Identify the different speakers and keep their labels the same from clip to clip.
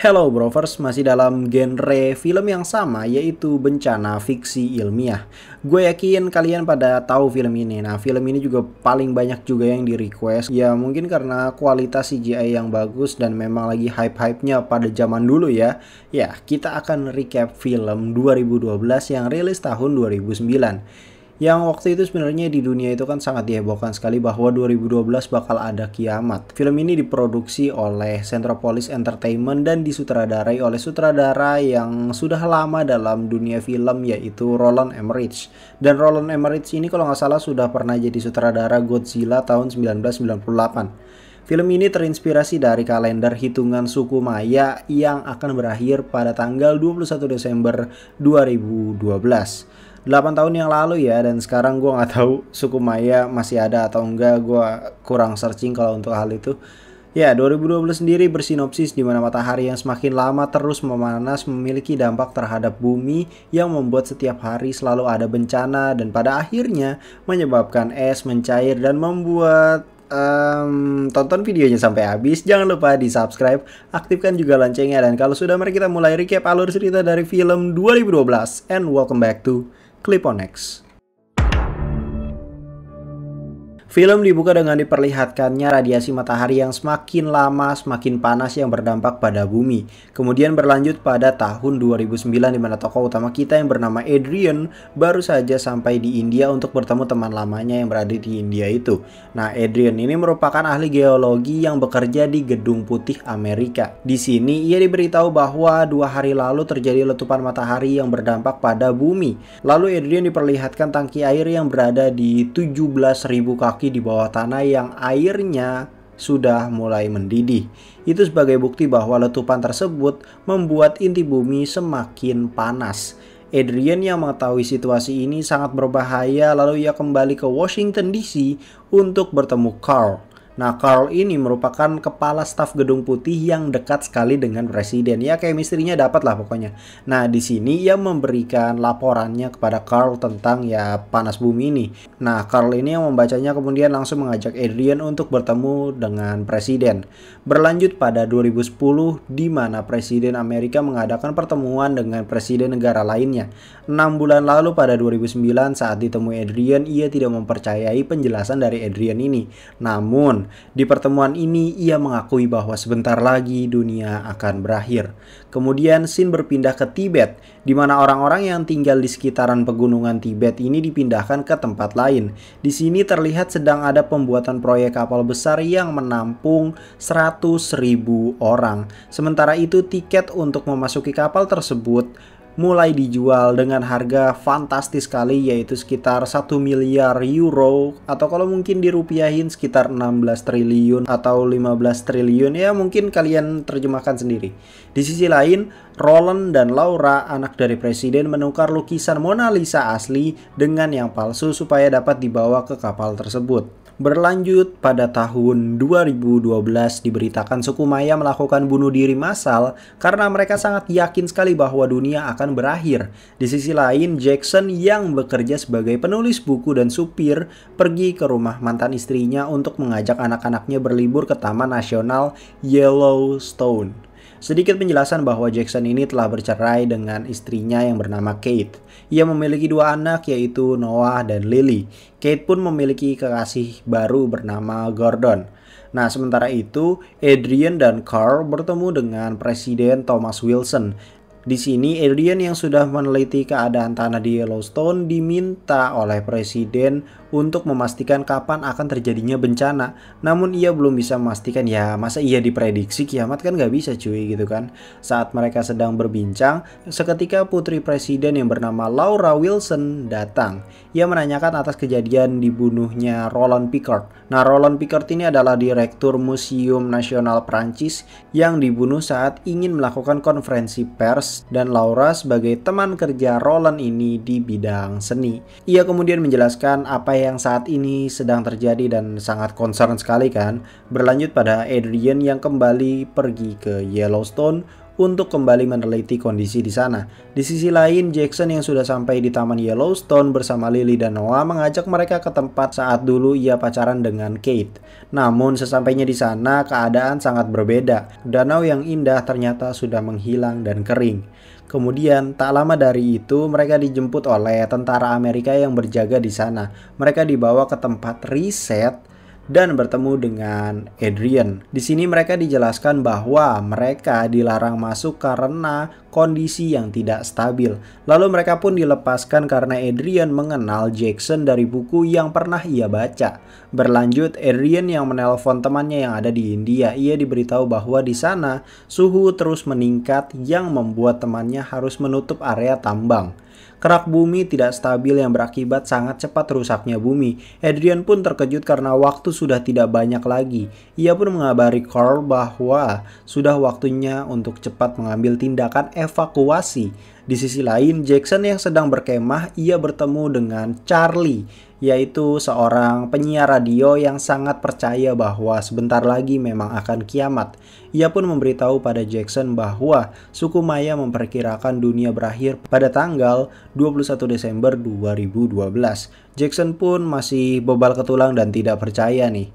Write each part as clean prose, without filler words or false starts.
Speaker 1: Hello Brovers, masih dalam genre film yang sama yaitu bencana fiksi ilmiah. Gue yakin kalian pada tahu film ini. Nah, film ini juga paling banyak juga yang di request. Ya mungkin karena kualitas CGI yang bagus dan memang lagi hype-hypenya pada zaman dulu ya. Ya, kita akan recap film 2012 yang rilis tahun 2009. Yang waktu itu sebenarnya di dunia itu kan sangat dihebohkan sekali bahwa 2012 bakal ada kiamat. Film ini diproduksi oleh Centropolis Entertainment dan disutradarai oleh sutradara yang sudah lama dalam dunia film yaitu Roland Emmerich. Dan Roland Emmerich ini kalau nggak salah sudah pernah jadi sutradara Godzilla tahun 1998. Film ini terinspirasi dari kalender hitungan suku Maya yang akan berakhir pada tanggal 21 Desember 2012. 8 tahun yang lalu ya, dan sekarang gue nggak tahu suku Maya masih ada atau enggak. Gue kurang searching kalau untuk hal itu. Ya, 2012 sendiri bersinopsis di mana matahari yang semakin lama terus memanas memiliki dampak terhadap bumi yang membuat setiap hari selalu ada bencana dan pada akhirnya menyebabkan es mencair dan membuat tonton videonya sampai habis. Jangan lupa di subscribe, aktifkan juga loncengnya, dan kalau sudah, mari kita mulai recap alur cerita dari film 2012. And welcome back to Clip on X. Film dibuka dengan diperlihatkannya radiasi matahari yang semakin lama semakin panas yang berdampak pada bumi. Kemudian berlanjut pada tahun 2009 di mana tokoh utama kita yang bernama Adrian baru saja sampai di India untuk bertemu teman lamanya yang berada di India itu. Nah, Adrian ini merupakan ahli geologi yang bekerja di Gedung Putih Amerika. Di sini ia diberitahu bahwa 2 hari lalu terjadi letupan matahari yang berdampak pada bumi. Lalu Adrian diperlihatkan tangki air yang berada di 17.000 kaki di bawah tanah yang airnya sudah mulai mendidih. Itu sebagai bukti bahwa letupan tersebut membuat inti bumi semakin panas. Adrian yang mengetahui situasi ini sangat berbahaya, lalu ia kembali ke Washington DC untuk bertemu Carl. Nah, Carl ini merupakan kepala staf Gedung Putih yang dekat sekali dengan presiden. Ya, chemistry-nya dapat lah pokoknya. Nah, di sini ia memberikan laporannya kepada Carl tentang ya panas bumi ini. Nah, Carl ini yang membacanya kemudian langsung mengajak Adrian untuk bertemu dengan presiden. Berlanjut pada 2010 di mana presiden Amerika mengadakan pertemuan dengan presiden negara lainnya. 6 bulan lalu pada 2009 saat ditemui Adrian, ia tidak mempercayai penjelasan dari Adrian ini. Namun di pertemuan ini ia mengakui bahwa sebentar lagi dunia akan berakhir. Kemudian scene berpindah ke Tibet, di mana orang-orang yang tinggal di sekitaran pegunungan Tibet ini dipindahkan ke tempat lain. Di sini terlihat sedang ada pembuatan proyek kapal besar yang menampung 100.000 orang. Sementara itu tiket untuk memasuki kapal tersebut mulai dijual dengan harga fantastis sekali, yaitu sekitar 1 miliar euro atau kalau mungkin dirupiahin sekitar 16 triliun atau 15 triliun, ya mungkin kalian terjemahkan sendiri. Di sisi lain, Roland dan Laura, anak dari presiden, menukar lukisan Mona Lisa asli dengan yang palsu supaya dapat dibawa ke kapal tersebut. Berlanjut pada tahun 2012 diberitakan suku Maya melakukan bunuh diri massal karena mereka sangat yakin sekali bahwa dunia akan berakhir. Di sisi lain, Jackson yang bekerja sebagai penulis buku dan supir pergi ke rumah mantan istrinya untuk mengajak anak-anaknya berlibur ke Taman Nasional Yellowstone. Sedikit penjelasan bahwa Jackson ini telah bercerai dengan istrinya yang bernama Kate. Ia memiliki 2 anak yaitu Noah dan Lily. Kate pun memiliki kekasih baru bernama Gordon. Nah, sementara itu Adrian dan Carl bertemu dengan Presiden Thomas Wilson. Di sini Adrian yang sudah meneliti keadaan tanah di Yellowstone diminta oleh presiden untuk memastikan kapan akan terjadinya bencana. Namun ia belum bisa memastikan, ya masa ia diprediksi kiamat, kan nggak bisa cuy gitu kan. Saat mereka sedang berbincang, seketika putri presiden yang bernama Laura Wilson datang. Ia menanyakan atas kejadian dibunuhnya Roland Picard. Nah, Roland Picard ini adalah direktur Museum Nasional Prancis yang dibunuh saat ingin melakukan konferensi pers, dan Laura sebagai teman kerja Roland ini di bidang seni. Ia kemudian menjelaskan apa yang saat ini sedang terjadi dan sangat concern sekali kan. Berlanjut pada Adrian yang kembali pergi ke Yellowstone untuk kembali meneliti kondisi di sana. Di sisi lain, Jackson yang sudah sampai di Taman Yellowstone bersama Lily dan Noah mengajak mereka ke tempat saat dulu ia pacaran dengan Kate. Namun sesampainya di sana, keadaan sangat berbeda. Danau yang indah ternyata sudah menghilang dan kering. Kemudian, tak lama dari itu, mereka dijemput oleh tentara Amerika yang berjaga di sana. Mereka dibawa ke tempat riset dan bertemu dengan Adrian. Di sini mereka dijelaskan bahwa mereka dilarang masuk karena kondisi yang tidak stabil. Lalu mereka pun dilepaskan karena Adrian mengenal Jackson dari buku yang pernah ia baca. Berlanjut, Adrian yang menelpon temannya yang ada di India. Ia diberitahu bahwa di sana suhu terus meningkat yang membuat temannya harus menutup area tambang. Kerak bumi tidak stabil yang berakibat sangat cepat rusaknya bumi. Adrian pun terkejut karena waktu sudah tidak banyak lagi. Ia pun mengabari Carl bahwa sudah waktunya untuk cepat mengambil tindakan evakuasi. Di sisi lain, Jackson yang sedang berkemah, ia bertemu dengan Charlie, yaitu seorang penyiar radio yang sangat percaya bahwa sebentar lagi memang akan kiamat. Ia pun memberitahu pada Jackson bahwa suku Maya memperkirakan dunia berakhir pada tanggal 21 Desember 2012. Jackson pun masih bebal ketulang dan tidak percaya nih.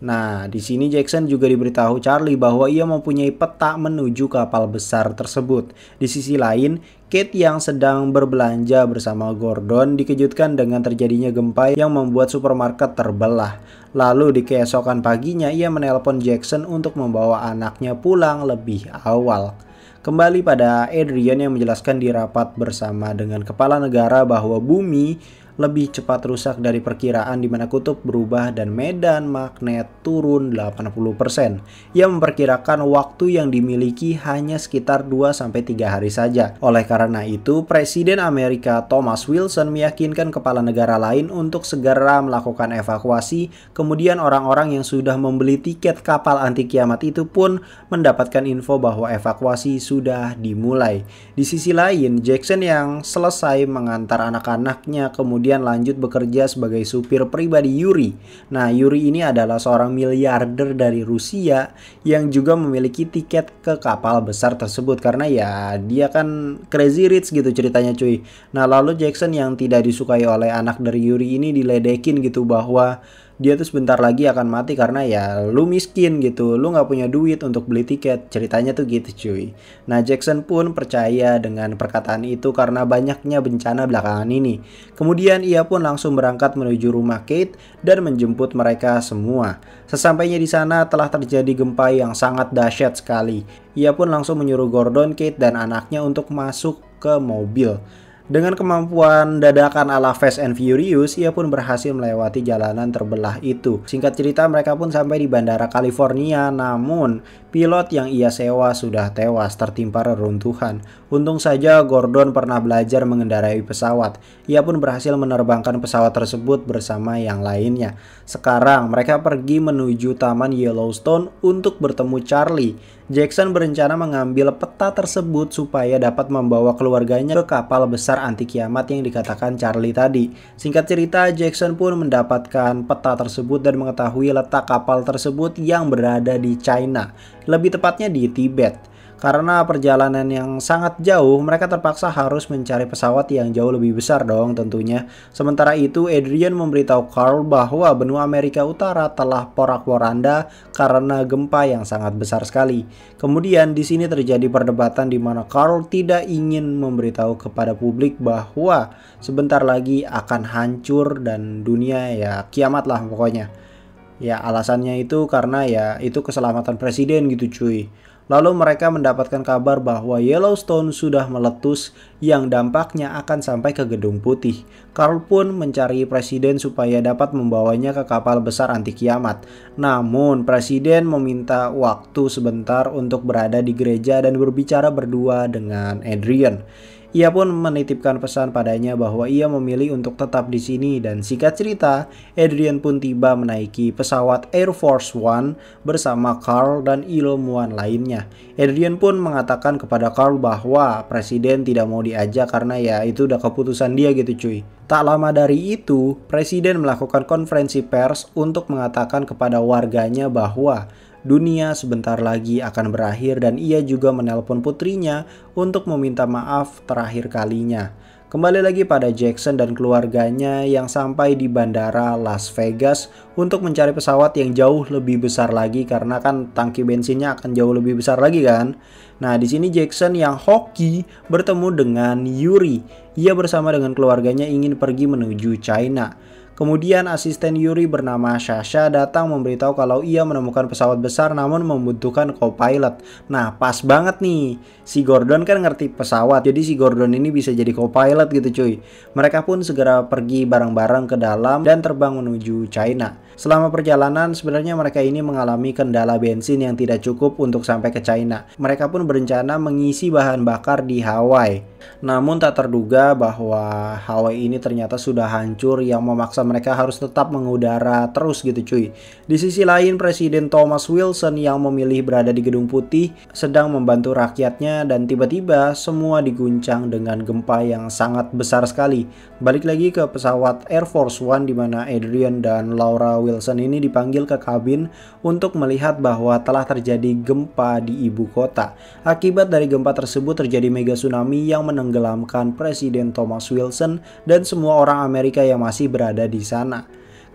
Speaker 1: Nah, di sini Jackson juga diberitahu Charlie bahwa ia mempunyai peta menuju kapal besar tersebut. Di sisi lain, Kate yang sedang berbelanja bersama Gordon dikejutkan dengan terjadinya gempa yang membuat supermarket terbelah. Lalu di keesokan paginya ia menelpon Jackson untuk membawa anaknya pulang lebih awal. Kembali pada Adrian yang menjelaskan di rapat bersama dengan kepala negara bahwa bumi lebih cepat rusak dari perkiraan di mana kutub berubah dan medan magnet turun 80%. Ia memperkirakan waktu yang dimiliki hanya sekitar 2-3 hari saja. Oleh karena itu, Presiden Amerika Thomas Wilson meyakinkan kepala negara lain untuk segera melakukan evakuasi. Kemudian orang-orang yang sudah membeli tiket kapal anti kiamat itu pun mendapatkan info bahwa evakuasi sudah dimulai. Di sisi lain, Jackson yang selesai mengantar anak-anaknya kemudian lanjut bekerja sebagai supir pribadi Yuri. Nah, Yuri ini adalah seorang miliarder dari Rusia yang juga memiliki tiket ke kapal besar tersebut karena ya dia kan crazy rich gitu ceritanya cuy. Nah, lalu Jackson yang tidak disukai oleh anak dari Yuri ini diledekin gitu bahwa dia tuh sebentar lagi akan mati karena ya lu miskin gitu, lu nggak punya duit untuk beli tiket, ceritanya tuh gitu cuy. Nah, Jackson pun percaya dengan perkataan itu karena banyaknya bencana belakangan ini. Kemudian ia pun langsung berangkat menuju rumah Kate dan menjemput mereka semua. Sesampainya di sana telah terjadi gempa yang sangat dahsyat sekali. Ia pun langsung menyuruh Gordon, Kate dan anaknya untuk masuk ke mobil. Dengan kemampuan dadakan ala Fast and Furious, ia pun berhasil melewati jalanan terbelah itu. Singkat cerita, mereka pun sampai di Bandara California, namun pilot yang ia sewa sudah tewas tertimpa reruntuhan. Untung saja Gordon pernah belajar mengendarai pesawat. Ia pun berhasil menerbangkan pesawat tersebut bersama yang lainnya. Sekarang mereka pergi menuju Taman Yellowstone untuk bertemu Charlie. Jackson berencana mengambil peta tersebut supaya dapat membawa keluarganya ke kapal besar anti kiamat yang dikatakan Charlie tadi. Singkat cerita, Jackson pun mendapatkan peta tersebut dan mengetahui letak kapal tersebut yang berada di China, lebih tepatnya di Tibet. Karena perjalanan yang sangat jauh, mereka terpaksa harus mencari pesawat yang jauh lebih besar dong tentunya. Sementara itu, Adrian memberitahu Carl bahwa benua Amerika Utara telah porak-poranda karena gempa yang sangat besar sekali. Kemudian di sini terjadi perdebatan di mana Carl tidak ingin memberitahu kepada publik bahwa sebentar lagi akan hancur dan dunia ya kiamat lah pokoknya. Ya alasannya itu karena ya itu keselamatan presiden gitu cuy. Lalu mereka mendapatkan kabar bahwa Yellowstone sudah meletus yang dampaknya akan sampai ke Gedung Putih. Carl pun mencari presiden supaya dapat membawanya ke kapal besar anti kiamat. Namun presiden meminta waktu sebentar untuk berada di gereja dan berbicara berdua dengan Adrian. Ia pun menitipkan pesan padanya bahwa ia memilih untuk tetap di sini dan singkat cerita, Adrian pun tiba menaiki pesawat Air Force One bersama Carl dan ilmuwan lainnya. Adrian pun mengatakan kepada Carl bahwa presiden tidak mau diajak karena ya itu udah keputusan dia gitu cuy. Tak lama dari itu, presiden melakukan konferensi pers untuk mengatakan kepada warganya bahwa dunia sebentar lagi akan berakhir dan ia juga menelpon putrinya untuk meminta maaf terakhir kalinya. Kembali lagi pada Jackson dan keluarganya yang sampai di bandara Las Vegas untuk mencari pesawat yang jauh lebih besar lagi karena kan tangki bensinnya akan jauh lebih besar lagi kan. Nah, di sini Jackson yang hoki bertemu dengan Yuri. Ia bersama dengan keluarganya ingin pergi menuju China. Kemudian asisten Yuri bernama Sasha datang memberitahu kalau ia menemukan pesawat besar namun membutuhkan co-pilot. Nah, pas banget nih. Si Gordon kan ngerti pesawat, jadi si Gordon ini bisa jadi co-pilot gitu cuy. Mereka pun segera pergi bareng-bareng ke dalam dan terbang menuju China. Selama perjalanan sebenarnya mereka ini mengalami kendala bensin yang tidak cukup untuk sampai ke China. Mereka pun berencana mengisi bahan bakar di Hawaii. Namun tak terduga bahwa Hawaii ini ternyata sudah hancur yang memaksa mereka harus tetap mengudara terus gitu cuy. Di sisi lain Presiden Thomas Wilson yang memilih berada di Gedung Putih sedang membantu rakyatnya dan tiba-tiba semua diguncang dengan gempa yang sangat besar sekali. Balik lagi ke pesawat Air Force One di mana Adrian dan Laura Wilson ini dipanggil ke kabin untuk melihat bahwa telah terjadi gempa di ibu kota. Akibat dari gempa tersebut terjadi mega tsunami yang menenggelamkan Presiden Thomas Wilson dan semua orang Amerika yang masih berada di sana.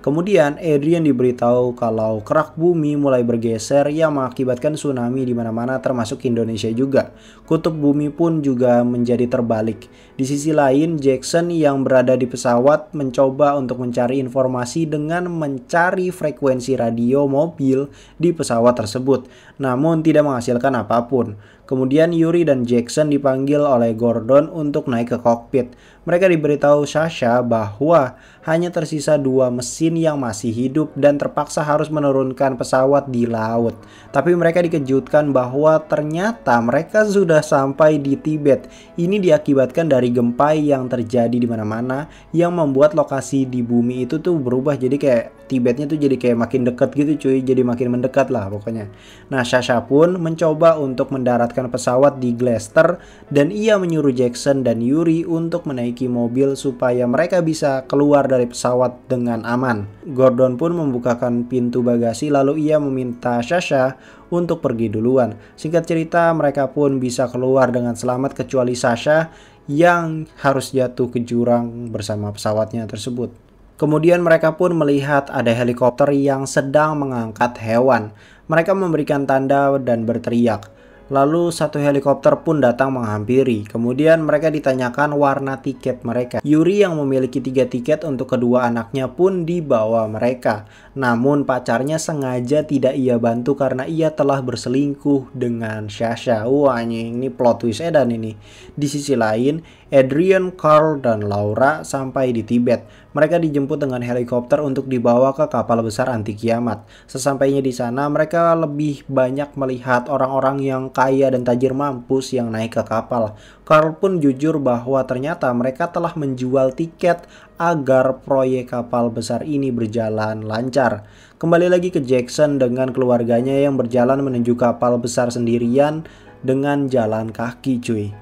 Speaker 1: Kemudian Adrian diberitahu kalau kerak bumi mulai bergeser yang mengakibatkan tsunami di mana-mana termasuk Indonesia juga. Kutub bumi pun juga menjadi terbalik. Di sisi lain Jackson yang berada di pesawat mencoba untuk mencari informasi dengan mencari frekuensi radio mobil di pesawat tersebut, namun tidak menghasilkan apapun. Kemudian Yuri dan Jackson dipanggil oleh Gordon untuk naik ke kokpit. Mereka diberitahu Sasha bahwa hanya tersisa 2 mesin yang masih hidup dan terpaksa harus menurunkan pesawat di laut. Tapi mereka dikejutkan bahwa ternyata mereka sudah sampai di Tibet. Ini diakibatkan dari gempa yang terjadi di mana-mana yang membuat lokasi di bumi itu tuh berubah, jadi kayak Tibetnya tuh jadi kayak makin dekat gitu cuy, jadi makin mendekat lah pokoknya. Nah, Sasha pun mencoba untuk mendaratkan pesawat di Gloucester dan ia menyuruh Jackson dan Yuri untuk menaiki mobil supaya mereka bisa keluar dari pesawat dengan aman. Gordon pun membukakan pintu bagasi lalu ia meminta Sasha untuk pergi duluan. Singkat cerita mereka pun bisa keluar dengan selamat kecuali Sasha yang harus jatuh ke jurang bersama pesawatnya tersebut. Kemudian mereka pun melihat ada helikopter yang sedang mengangkat hewan. Mereka memberikan tanda dan berteriak. Lalu satu helikopter pun datang menghampiri. Kemudian mereka ditanyakan warna tiket mereka. Yuri yang memiliki 3 tiket untuk kedua anaknya pun dibawa mereka. Namun pacarnya sengaja tidak ia bantu karena ia telah berselingkuh dengan Sasha. Wah ini plot twist edan ini. Di sisi lain, Adrian, Carl, dan Laura sampai di Tibet. Mereka dijemput dengan helikopter untuk dibawa ke kapal besar anti kiamat. Sesampainya di sana, mereka lebih banyak melihat orang-orang yang kaya dan tajir mampus yang naik ke kapal. Carl pun jujur bahwa ternyata mereka telah menjual tiket agar proyek kapal besar ini berjalan lancar. Kembali lagi ke Jackson dengan keluarganya yang berjalan menuju kapal besar sendirian dengan jalan kaki cuy.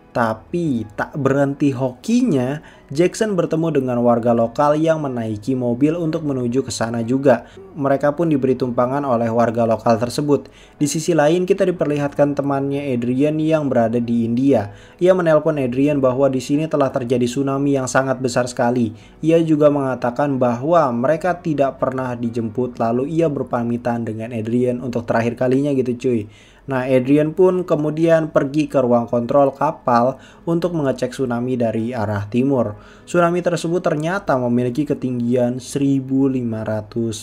Speaker 1: Tapi tak berhenti hokinya, Jackson bertemu dengan warga lokal yang menaiki mobil untuk menuju ke sana juga. Mereka pun diberi tumpangan oleh warga lokal tersebut. Di sisi lain kita diperlihatkan temannya Adrian yang berada di India. Ia menelpon Adrian bahwa di sini telah terjadi tsunami yang sangat besar sekali. Ia juga mengatakan bahwa mereka tidak pernah dijemput lalu ia berpamitan dengan Adrian untuk terakhir kalinya gitu cuy. Nah, Adrian pun kemudian pergi ke ruang kontrol kapal untuk mengecek tsunami dari arah timur. Tsunami tersebut ternyata memiliki ketinggian 1.500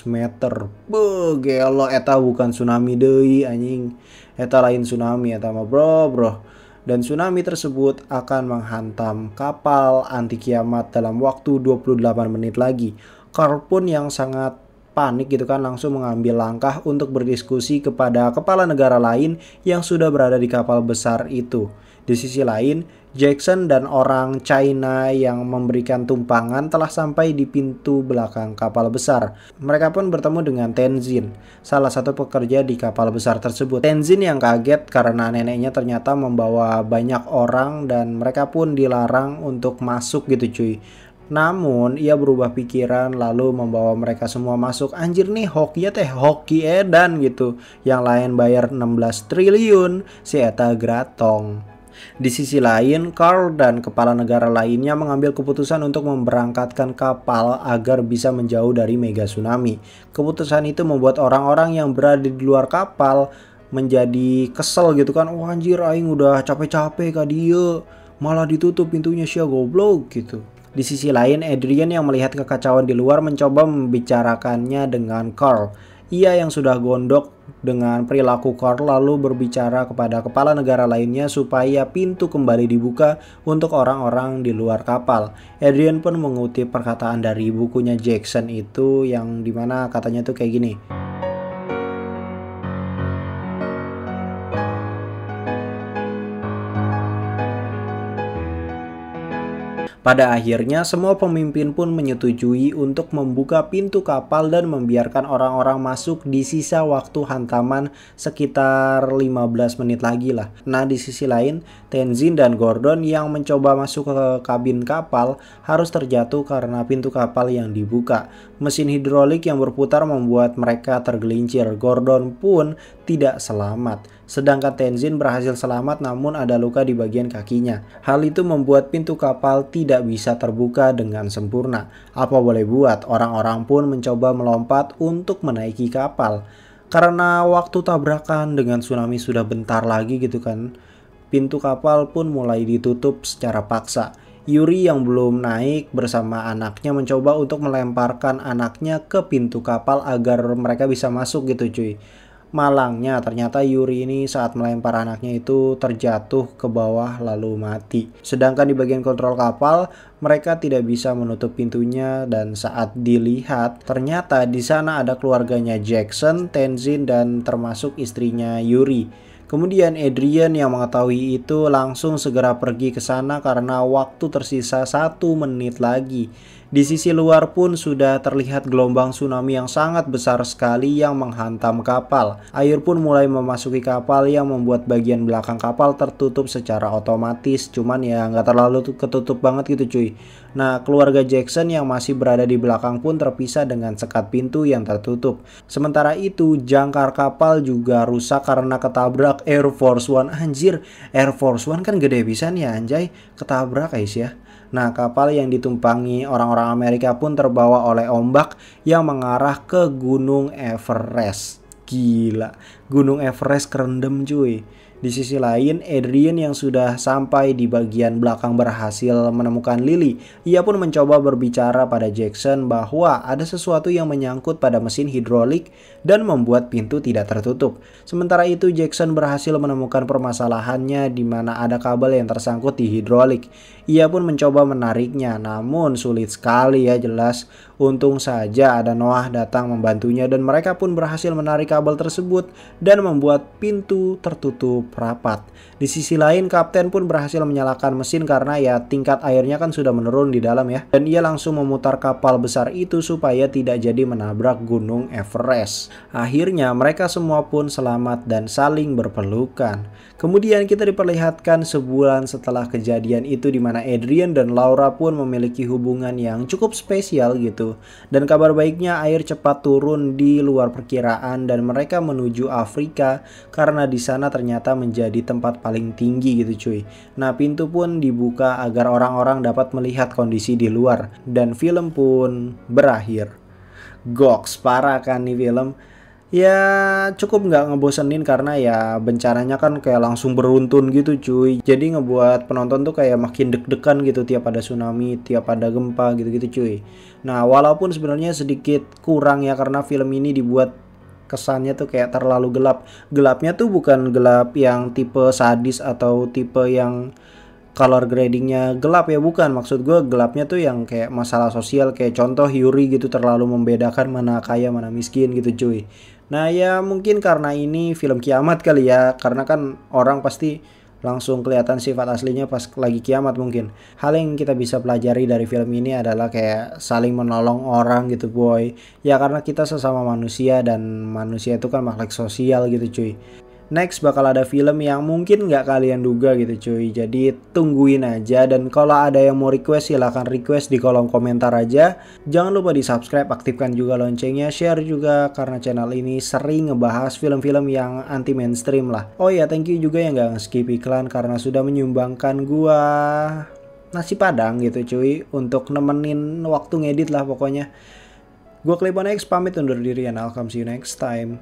Speaker 1: meter. Beuh, gelo eta bukan tsunami deui anjing. Eta lain tsunami eta mah bro. Dan tsunami tersebut akan menghantam kapal anti kiamat dalam waktu 28 menit lagi. Carl pun yang sangat panik gitu kan langsung mengambil langkah untuk berdiskusi kepada kepala negara lain yang sudah berada di kapal besar itu. Di sisi lain, Jackson dan orang China yang memberikan tumpangan telah sampai di pintu belakang kapal besar. Mereka pun bertemu dengan Tenzin, salah satu pekerja di kapal besar tersebut. Tenzin yang kaget karena neneknya ternyata membawa banyak orang dan mereka pun dilarang untuk masuk gitu cuy. Namun, ia berubah pikiran lalu membawa mereka semua masuk. Anjir nih, hoki ya teh, hoki edan gitu. Yang lain bayar 16 triliun, si eta gratong. Di sisi lain, Carl dan kepala negara lainnya mengambil keputusan untuk memberangkatkan kapal agar bisa menjauh dari mega tsunami. Keputusan itu membuat orang-orang yang berada di luar kapal menjadi kesel gitu kan. Wah anjir, aing udah capek-capek ka dieu, malah ditutup pintunya sia goblok gitu. Di sisi lain, Adrian yang melihat kekacauan di luar mencoba membicarakannya dengan Carl. Ia yang sudah gondok dengan perilaku Carl lalu berbicara kepada kepala negara lainnya supaya pintu kembali dibuka untuk orang-orang di luar kapal. Adrian pun mengutip perkataan dari bukunya Jackson itu yang dimana katanya tuh kayak gini. Pada akhirnya, semua pemimpin pun menyetujui untuk membuka pintu kapal dan membiarkan orang-orang masuk di sisa waktu hantaman sekitar 15 menit lagi lah. Nah, di sisi lain, Tenzin dan Gordon yang mencoba masuk ke kabin kapal harus terjatuh karena pintu kapal yang dibuka. Mesin hidrolik yang berputar membuat mereka tergelincir. Gordon pun tidak selamat. Sedangkan Tenzin berhasil selamat namun ada luka di bagian kakinya. Hal itu membuat pintu kapal tidak bisa terbuka dengan sempurna. Apa boleh buat, orang-orang pun mencoba melompat untuk menaiki kapal. Karena waktu tabrakan dengan tsunami sudah bentar lagi gitu kan, pintu kapal pun mulai ditutup secara paksa. Yuri yang belum naik bersama anaknya mencoba untuk melemparkan anaknya ke pintu kapal agar mereka bisa masuk gitu cuy. Malangnya ternyata Yuri ini saat melempar anaknya itu terjatuh ke bawah lalu mati. Sedangkan di bagian kontrol kapal mereka tidak bisa menutup pintunya dan saat dilihat ternyata di sana ada keluarganya Jackson, Tenzin dan termasuk istrinya Yuri. Kemudian Adrian yang mengetahui itu langsung segera pergi ke sana karena waktu tersisa 1 menit lagi. Di sisi luar pun sudah terlihat gelombang tsunami yang sangat besar sekali yang menghantam kapal. Air pun mulai memasuki kapal yang membuat bagian belakang kapal tertutup secara otomatis. Cuman ya nggak terlalu ketutup banget gitu cuy. Nah, keluarga Jackson yang masih berada di belakang pun terpisah dengan sekat pintu yang tertutup. Sementara itu, jangkar kapal juga rusak karena ketabrak Air Force One. Anjir, Air Force One kan gede pisan ya anjay, ketabrak guys ya. Nah, kapal yang ditumpangi orang-orang Amerika pun terbawa oleh ombak yang mengarah ke Gunung Everest. Gila, Gunung Everest kerendam cuy. Di sisi lain, Adrian yang sudah sampai di bagian belakang berhasil menemukan Lily. Ia pun mencoba berbicara pada Jackson bahwa ada sesuatu yang menyangkut pada mesin hidrolik dan membuat pintu tidak tertutup. Sementara itu, Jackson berhasil menemukan permasalahannya di mana ada kabel yang tersangkut di hidrolik. Ia pun mencoba menariknya, namun sulit sekali ya jelas. Untung saja ada Noah datang membantunya dan mereka pun berhasil menarik kabel tersebut dan membuat pintu tertutup rapat. Di sisi lain, kapten pun berhasil menyalakan mesin karena ya tingkat airnya kan sudah menurun di dalam ya. Dan ia langsung memutar kapal besar itu supaya tidak jadi menabrak Gunung Everest. Akhirnya mereka semua pun selamat dan saling berpelukan. Kemudian kita diperlihatkan sebulan setelah kejadian itu di mana Adrian dan Laura pun memiliki hubungan yang cukup spesial gitu. Dan kabar baiknya air cepat turun di luar perkiraan dan mereka menuju Afrika karena di sana ternyata menjadi tempat paling tinggi gitu cuy. Nah, pintu pun dibuka agar orang-orang dapat melihat kondisi di luar dan film pun berakhir. Goks, parah kan nih film. Ya cukup nggak ngebosenin karena ya bencananya kan kayak langsung beruntun gitu cuy. Jadi ngebuat penonton tuh kayak makin deg-degan gitu tiap ada tsunami, tiap ada gempa gitu-gitu cuy. Nah, walaupun sebenarnya sedikit kurang ya karena film ini dibuat kesannya tuh kayak terlalu gelap. Gelapnya tuh bukan gelap yang tipe sadis atau tipe yang color gradingnya gelap ya, bukan. Maksud gue gelapnya tuh yang kayak masalah sosial, kayak contoh Yuri gitu terlalu membedakan mana kaya mana miskin gitu cuy. Nah ya mungkin karena ini film kiamat kali ya, karena kan orang pasti langsung kelihatan sifat aslinya pas lagi kiamat mungkin. Hal yang kita bisa pelajari dari film ini adalah kayak saling menolong orang gitu boy. Ya karena kita sesama manusia dan manusia itu kan makhluk sosial gitu cuy. Next bakal ada film yang mungkin nggak kalian duga gitu cuy. Jadi tungguin aja, dan kalau ada yang mau request silahkan request di kolom komentar aja. Jangan lupa di subscribe, aktifkan juga loncengnya, share juga karena channel ini sering ngebahas film-film yang anti mainstream lah. Oh ya, thank you juga yang nggak nge-skip iklan karena sudah menyumbangkan gua nasi padang gitu cuy, untuk nemenin waktu ngedit lah pokoknya. Gua Clipon X pamit undur diri, and I'll come see you next time.